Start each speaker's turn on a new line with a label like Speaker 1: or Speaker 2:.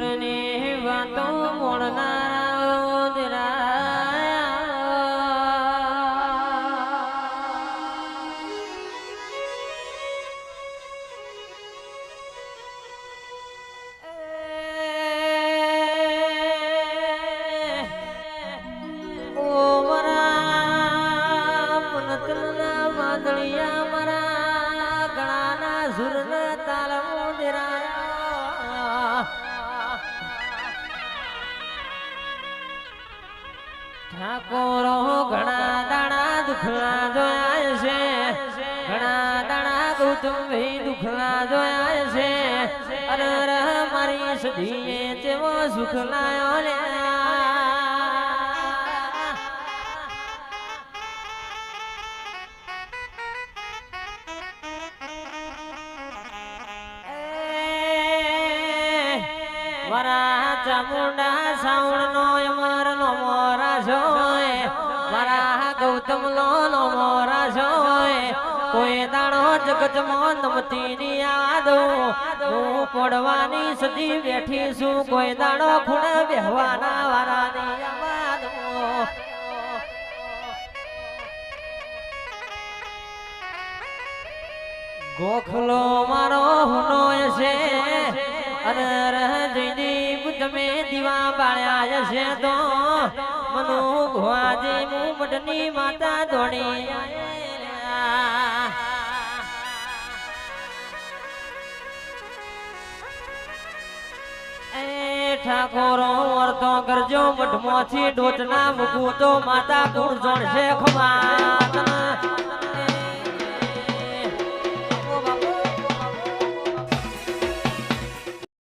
Speaker 1: ઈશ્વરની વાતો મોળનારા વાદળિયા મારા ગળાના સુરના તાલમો દેરાયા ઠાકોરો ઘણા દાણા દુખલા જોયા છે ઘણા દાણા ગૌતમ ભાઈ દુખલા જોયા છે અરે મારી સદીએ તેવો સુખ લાયો લે મારા ચામુંડા સાવણ નો અમર નો મોરા જોય મારા ગૌતમ નો મોરા જોય કોઈ દાણો જગત માં નમતી ની યાદ હું પડવાની સદી બેઠી છું કોઈ દાણો ખૂણે બેહવાના વારાની યાદ ગોખલો મારો હુનો છે અરે જયદીપ તમે દીવા બાળ્યા છે તો મનુ ભવાજી મુમડની માતા ધોણી ઠાકોરો વર્તો કરજો મઠમાંથી ડોટના મૂકું તો માતા ગુણ જોડશે ખમા